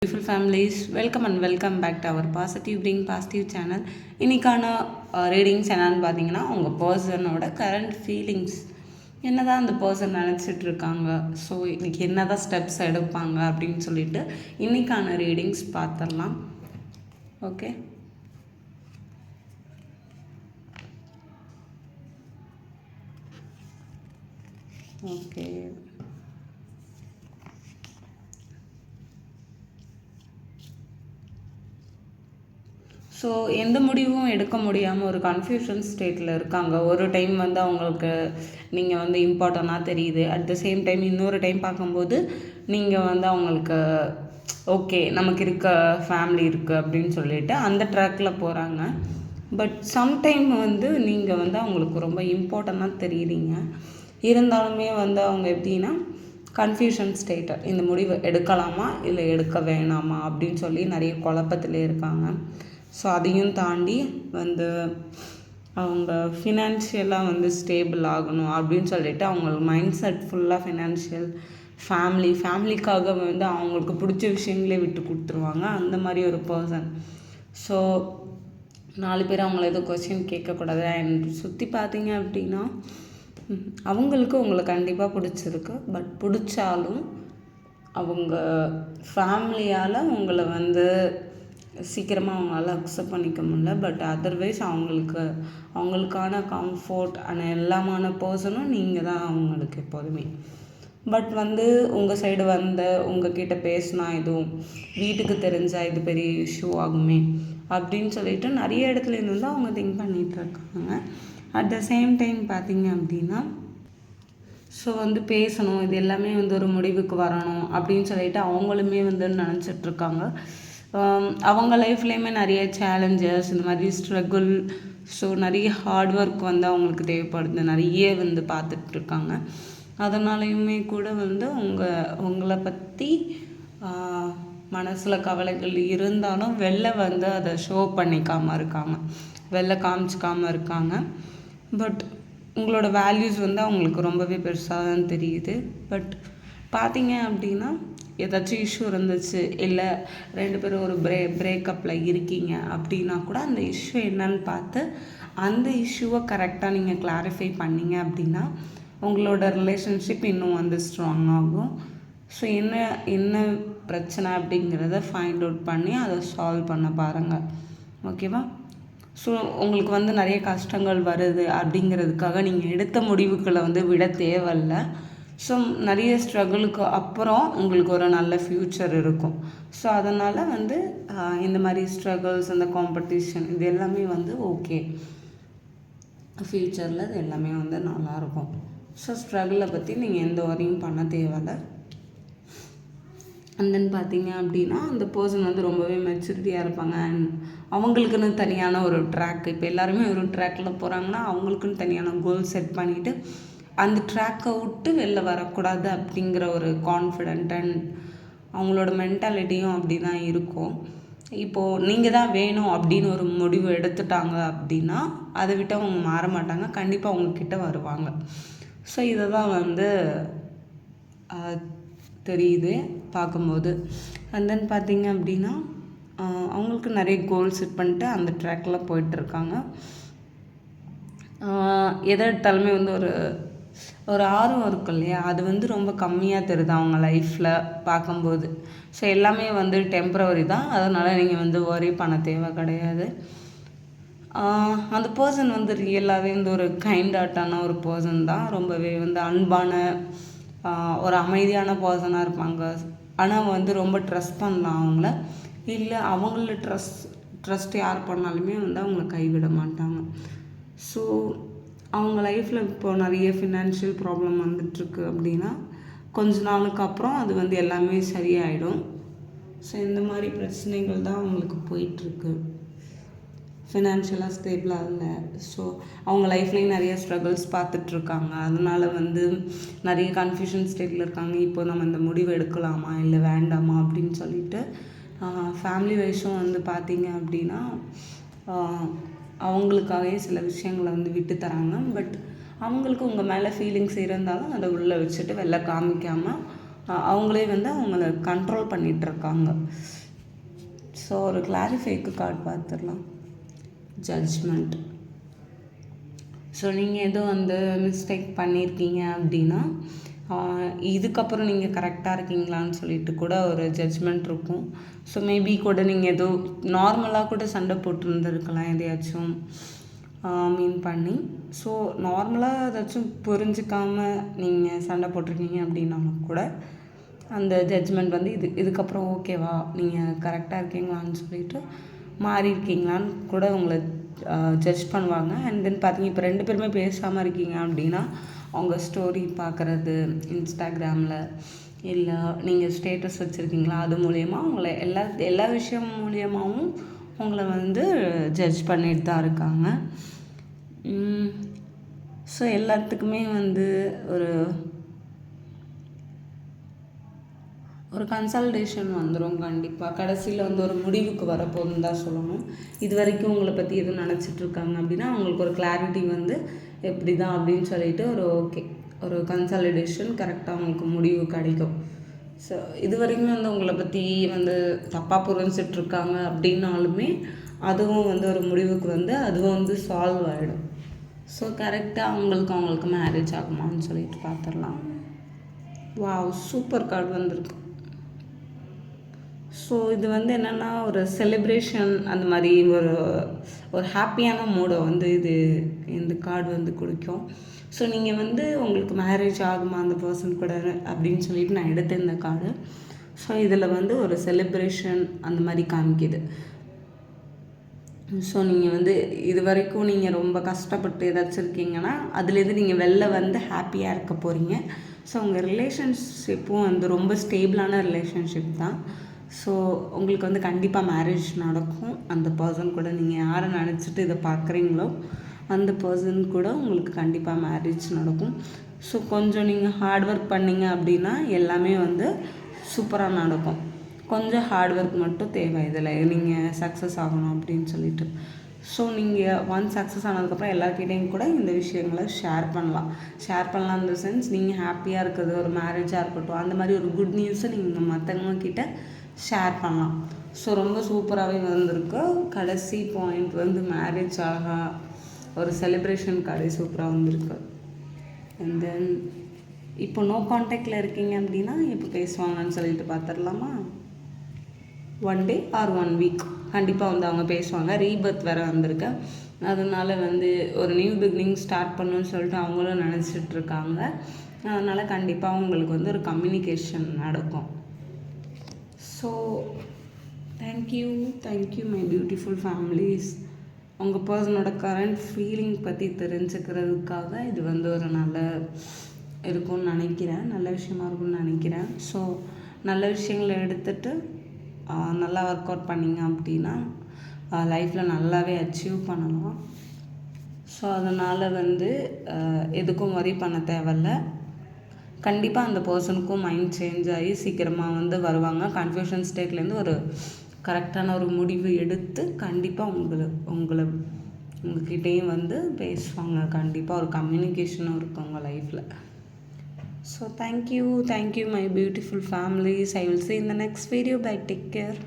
Beautiful families, welcome and welcome back to our Positive Bring Positive channel. இன்னைக்கான readings என்னன்னு பார்த்தீங்கன்னா, உங்கள் பர்சனோட current feelings என்னதான் அந்த பர்சன் நினச்சிட்டு இருக்காங்க, ஸோ இன்னைக்கு என்னதான் ஸ்டெப்ஸ் எடுப்பாங்க அப்படின்னு சொல்லிட்டு இன்னைக்கான ரீடிங்ஸ் பார்த்துடலாம். ஓகே, ஓகே ஸோ எந்த முடிவும் எடுக்க முடியாமல் ஒரு கன்ஃபியூஷன் ஸ்டேட்டில் இருக்காங்க. ஒரு டைம் அவங்களுக்கு நீங்கள் இம்பார்ட்டண்ட்டாக தெரியுது, அட் த சேம் டைம் இன்னொரு டைம் பார்க்கும்போது நீங்கள் அவங்களுக்கு ஓகே நமக்கு இருக்க ஃபேமிலி இருக்குது அப்படின்னு சொல்லிட்டு அந்த ட்ராக்கில் போகிறாங்க. பட் சம்டைம் நீங்கள் அவங்களுக்கு ரொம்ப இம்பார்ட்டண்ட்டாக தெரியுறீங்க. இருந்தாலுமே அவங்க எப்படின்னா கன்ஃபியூஷன் ஸ்டேட்டு, இந்த முடிவு எடுக்கலாமா இல்லை எடுக்க வேணாமா அப்படின்னு சொல்லி நிறைய குழப்பத்திலே இருக்காங்க. ஸோ அதையும் தாண்டி அவங்க ஃபினான்ஷியலாக ஸ்டேபிள் ஆகணும் அப்படின்னு சொல்லிட்டு அவங்களுக்கு மைண்ட் செட் ஃபுல்லாக ஃபினான்ஷியல் ஃபேமிலிக்காக அவங்களுக்கு பிடிச்ச விஷயங்களே விட்டு கொடுத்துருவாங்க. அந்த மாதிரி ஒரு பர்சன். ஸோ 4 பேர் அவங்கள எதுவும் கொஸ்டின் கேட்கக்கூடாது. அண்ட் சுற்றி பார்த்தீங்க அப்படின்னா அவங்களுக்கு உங்களை கண்டிப்பாக பிடிச்சிருக்கு. பட் பிடிச்சாலும் அவங்க ஃபேமிலியால் உங்களை சீக்கிரமாக அவங்களால அக்செப்ட் பண்ணிக்க முடியல. பட் அதர்வைஸ் அவங்களுக்கான கம்ஃபோர்ட் அண்ட் எல்லாமான பர்சனும் நீங்கள் தான் அவங்களுக்கு எப்போதுமே. பட் உங்கள் சைடு உங்ககிட்ட பேசினா எதுவும் வீட்டுக்கு தெரிஞ்சால் இது பெரிய இஷ்யூ ஆகுமே அப்படின்னு சொல்லிட்டு நிறைய இடத்துலேருந்து அவங்க திங்க் பண்ணிகிட்டு இருக்காங்க. அட் த சேம் டைம் பார்த்தீங்க அப்படின்னா ஸோ பேசணும், இது எல்லாமே ஒரு முடிவுக்கு வரணும் அப்படின்னு சொல்லிட்டு அவங்களுமே நினச்சிட்ருக்காங்க. அவங்க லைஃப்லேயுமே நிறைய சேலஞ்சஸ், இந்த மாதிரி ஸ்ட்ரகுள், ஸோ நிறைய ஹார்ட் ஒர்க் அவங்களுக்கு தேவைப்படுது, நிறைய பார்த்துட்ருக்காங்க. அதனாலையுமே கூட உங்களை பற்றி மனசில் கவலைகள் இருந்தாலும் வெளில அதை ஷோ பண்ணிக்காமல் இருக்காங்க, வெளில காமிச்சிக்காமல் இருக்காங்க. பட் உங்களோட வேல்யூஸ் அவங்களுக்கு ரொம்பவே பெருசாக தான் தெரியுது. பட் பார்த்தீங்க அப்படின்னா ஏதாச்சும் இஷ்யூ இருந்துச்சு, இல்லை 2 பேரும் ஒரு பிரேக்கப்பில் இருக்கீங்க அப்படின்னா கூட அந்த இஷ்யூ என்னன்னு பார்த்து அந்த இஷ்யூவை கரெக்டாக நீங்கள் கிளாரிஃபை பண்ணிங்க அப்படின்னா உங்களோட ரிலேஷன்ஷிப் இன்னும் ஸ்ட்ராங் ஆகும். ஸோ என்ன பிரச்சனை அப்படிங்கிறத ஃபைண்ட் அவுட் பண்ணி அதை சால்வ் பண்ண பாருங்கள். ஓகேவா? ஸோ உங்களுக்கு நிறைய கஷ்டங்கள் வருது அப்படிங்கிறதுக்காக நீங்கள் எடுத்த முடிவுகளை விட தேவையில்லை. ஸோ நிறைய ஸ்ட்ரகிளுக்கு அப்புறம் உங்களுக்கு ஒரு நல்ல ஃப்யூச்சர் இருக்கும். ஸோ அதனால் இந்த மாதிரி ஸ்ட்ரகிள்ஸ், அந்த காம்படிஷன், இது எல்லாமே ஓகே, ஃப்யூச்சரில் இது எல்லாமே நல்லாயிருக்கும். ஸோ ஸ்ட்ரகிளை பற்றி நீங்கள் எந்த வரையும் பண்ண தேவையில்லை. அண்ட் தென் பார்த்தீங்க அப்படின்னா அந்த பர்சன் ரொம்பவே மெச்சூரிட்டியாக இருப்பாங்க. அண்ட் அவங்களுக்குன்னு தனியான ஒரு ட்ராக், இப்போ எல்லாருமே ஒரு ட்ராக்கில் போகிறாங்கன்னா அவங்களுக்குன்னு தனியான கோல் செட் பண்ணிவிட்டு அந்த ட்ராக்கை விட்டு வெளில வரக்கூடாது அப்படிங்கிற ஒரு கான்ஃபிடென்ட் அண்ட் அவங்களோட மென்டாலிட்டியும் அப்படி தான் இருக்கும். இப்போது நீங்கள் தான் வேணும் அப்படின்னு ஒரு முடிவு எடுத்துட்டாங்க அப்படின்னா அதை விட்டு அவங்க மாற மாட்டாங்க, கண்டிப்பாக அவங்கக்கிட்ட வருவாங்க. ஸோ இதை தான் தெரியுது பார்க்கும்போது. அண்ட் தென் பார்த்தீங்க அப்படின்னா அவங்களுக்கு நிறைய கோல் செட் பண்ணிட்டு அந்த ட்ராக்கில் போயிட்டுருக்காங்க. எதை எடுத்தாலுமே ஒரு ஆர்வம் இருக்கு இல்லையா, அது ரொம்ப கம்மியாக தெரியுது அவங்க லைஃப்பில் பார்க்கும்போது. ஸோ எல்லாமே டெம்ப்ரவரி தான், அதனால் நீங்கள் ஒரே பண்ண தேவை கிடையாது. அந்த பர்சன் ரியலாகவே ஒரு கைண்ட் ஹார்ட்டான ஒரு பர்சன் தான், ரொம்பவே அன்பான ஒரு அமைதியான பர்சனாக இருப்பாங்க. ஆனால் ரொம்ப ட்ரஸ்ட் பண்ணலாம் அவங்கள, இல்லை அவங்கள ட்ரஸ்ட் யார் பண்ணாலுமே அவங்கள கைவிட மாட்டாங்க. ஸோ அவங்க லைஃப்பில் இப்போது நிறைய ஃபினான்ஷியல் ப்ராப்ளம் வந்துட்டுருக்கு அப்படின்னா கொஞ்ச நாளுக்கு அப்புறம் அது எல்லாமே சரியாயிடும். ஸோ இந்த மாதிரி பிரச்சனைகள் தான் அவங்களுக்கு போயிட்டுருக்கு, ஃபினான்ஷியலாக ஸ்டேபிளாக இல்லை. ஸோ அவங்க லைஃப்லேயும் நிறைய ஸ்ட்ரகிள்ஸ் பார்த்துட்ருக்காங்க. அதனால் நிறைய கன்ஃபியூஷன் ஸ்டேட்டில் இருக்காங்க. இப்போ நம்ம இந்த முடிவு எடுக்கலாமா இல்லை வேண்டாமா அப்படின்னு சொல்லிட்டு. ஃபேமிலி வைஸும் பார்த்தீங்க அப்படின்னா அவங்களுக்காகவே சில விஷயங்களை விட்டு தராங்க. பட் அவங்களுக்கு உங்கள் மேலே ஃபீலிங்ஸ் இருந்தாலும் அதை உள்ளே வச்சுட்டு வெளில காமிக்காமல் அவங்களே வந்து அவங்கள கண்ட்ரோல் பண்ணிகிட்ருக்காங்க. ஸோ ஒரு கிளாரிஃபைக்கு கார்டு பார்த்துடலாம். ஜட்ஜ்மெண்ட். ஸோ நீங்கள் எதுவும் வந்து மிஸ்டேக் பண்ணியிருக்கீங்க அப்படின்னா இதுக்கப்புறம் நீங்கள் கரெக்டாக இருக்கீங்களான்னு சொல்லிட்டு கூட ஒரு ஜட்ஜ்மெண்ட் இருக்கும். ஸோ மேபி கூட நீங்கள் ஏதோ நார்மலாக கூட சண்டை போட்டுருந்துருக்கலாம் எதையாச்சும் மீன் பண்ணி. ஸோ நார்மலாக ஏதாச்சும் புரிஞ்சிக்காமல் நீங்கள் சண்டை போட்டிருக்கீங்க அப்படின்னாலும் கூட அந்த ஜட்ஜ்மெண்ட் வந்து இதுக்கப்புறம் ஓகேவா, நீங்கள் கரெக்டாக இருக்கீங்களான்னு சொல்லிட்டு மாறி இருக்கீங்களான்னு கூட உங்களை ஜட்ஜ் பண்ணுவாங்க. அண்ட் தென் பார்த்தீங்க இப்போ 2 பேருமே பேசாமல் இருக்கீங்க அப்படின்னா அவங்க ஸ்டோரி பார்க்குறது இன்ஸ்டாகிராமில், இல்லை நீங்கள் ஸ்டேட்டஸ் வச்சுருக்கீங்களா, அது மூலயமா உங்களை எல்லா விஷயம் மூலியமாகவும் உங்களை வந்து ஜட்ஜ் பண்ணிட்டு தான் இருக்காங்க. ஸோ எல்லாத்துக்குமே வந்து ஒரு கன்சல்டேஷன் வந்துடும் கண்டிப்பாக. கடைசியில் வந்து ஒரு முடிவுக்கு வரப்போகுதுன்னு தான் சொல்லணும். இது வரைக்கும் உங்களை பற்றி எதுவும் நினச்சிட்ருக்காங்க அப்படின்னா அவங்களுக்கு ஒரு கிளாரிட்டி வந்து எப்படி தான் அப்படின்னு சொல்லிட்டு ஒரு கன்சல்டேஷன் கரெக்டாக அவங்களுக்கு முடிவு கிடைக்கும். ஸோ இது வரைக்கும் வந்து உங்களை பற்றி வந்து தப்பாக புரிஞ்சிட்ருக்காங்க அப்படின்னாலுமே அதுவும் வந்து ஒரு முடிவுக்கு வந்து அதுவும் வந்து சால்வ் ஆகிடும். ஸோ கரெக்டாக அவங்களுக்கு மேரேஜ் ஆகுமான்னு சொல்லிட்டு பார்த்துடலாம். வாவ், சூப்பர் கார்டு வந்திருக்கு. ஸோ இது வந்து என்னென்னா ஒரு செலிப்ரேஷன் அந்த மாதிரி ஒரு ஹாப்பியான மூடை வந்து இந்த கார்டு வந்து கொடுக்கும். ஸோ நீங்கள் வந்து உங்களுக்கு மேரேஜ் ஆகுமா அந்த பர்சன் கூட அப்படின்னு சொல்லிட்டு நான் எடுத்தேன் இந்த கார்டு. ஸோ இதில் வந்து ஒரு செலிப்ரேஷன் அந்த மாதிரி காமிக்குது. ஸோ நீங்கள் வந்து இது வரைக்கும் நீங்கள் ரொம்ப கஷ்டப்பட்டு ஏதாச்சும் இருக்கீங்கன்னா அதுலேருந்து நீங்கள் வெளில வந்து ஹாப்பியாக இருக்க போகிறீங்க. ஸோ உங்கள் ரிலேஷன்ஷிப்பும் வந்து ரொம்ப ஸ்டேபிளான ரிலேஷன்ஷிப் தான். ஸோ உங்களுக்கு வந்து கண்டிப்பாக மேரேஜ் நடக்கும். அந்த பர்சன் கூட நீங்கள் யாரை நினச்சிட்டு இதை பார்க்குறீங்களோ அந்த பர்சன் கூட உங்களுக்கு கண்டிப்பாக மேரேஜ் நடக்கும். ஸோ கொஞ்சம் நீங்கள் ஹார்ட் ஒர்க் பண்ணிங்க அப்படின்னா எல்லாமே வந்து சூப்பராக நடக்கும். கொஞ்சம் ஹார்ட் ஒர்க் மட்டும் தேவை இதில் நீங்கள் சக்ஸஸ் ஆகணும் அப்படின்னு சொல்லிட்டு. ஸோ நீங்கள் ஒன்ஸ் சக்ஸஸ் ஆனதுக்கப்புறம் எல்லாருக்கிட்டையும் கூட இந்த விஷயங்களை ஷேர் பண்ணலாம் இந்த சென்ஸ் நீங்கள் ஹாப்பியாக இருக்கிறது, ஒரு மேரேஜாக இருக்கட்டும், அந்த மாதிரி ஒரு குட் நியூஸை நீங்கள் மற்றவங்கக்கிட்ட ஷேர் பண்ணலாம். ஸோ ரொம்ப சூப்பராகவே வந்திருக்கு. கடைசி பாயிண்ட் வந்து மேரேஜ் ஒரு செலிப்ரேஷன் கார்டு சூப்பராக வந்திருக்கு. அண்ட் தென் இப்போ நோ கான்டாக்டில் இருக்கீங்க அப்படின்னா இப்போ பேசுவாங்கன்னு சொல்லிட்டு பார்த்துடலாமா. 1 day or 1 week கண்டிப்பாக வந்து அவங்க பேசுவாங்க. ரீபர்த் வேறு வந்திருக்கு. அதனால் வந்து ஒரு நியூ பிகினிங் ஸ்டார்ட் பண்ணணும்னு சொல்லிட்டு அவங்களும் நினச்சிட்ருக்காங்க. அதனால் கண்டிப்பாக உங்களுக்கு வந்து ஒரு கம்யூனிகேஷன் நடக்கும். So thank you my beautiful families. உங்கள் பர்சனோட கரண்ட் ஃபீலிங் பற்றி தெரிஞ்சுக்கிறதுக்காக இது வந்து ஒரு நல்ல இருக்கும்னு நினைக்கிறேன், நல்ல விஷயமா இருக்கும்னு நினைக்கிறேன். ஸோ நல்ல விஷயங்களை எடுத்துகிட்டு நல்லா ஒர்க் அவுட் பண்ணிங்க அப்படின்னா லைஃப்பில் நல்லாவே அச்சீவ் பண்ணலாம். ஸோ அதனால் வந்து எதுக்கும் வரி பண்ண தேவையில்ல. கண்டிப்பாக அந்த பர்சனுக்கும் மைண்ட் சேஞ்ச் ஆகி சீக்கிரமாக வந்து வருவாங்க. கன்ஃபியூஷன் ஸ்டேட்லேருந்து ஒரு கரெக்டான ஒரு முடிவு எடுத்து கண்டிப்பாக உங்கள்கிட்டையும் வந்து பேசுவாங்க. கண்டிப்பாக ஒரு கம்யூனிகேஷனும் இருக்கும் உங்கள் லைஃப்பில். So thank you my beautiful families. I will see you in the next video. Bye, take care.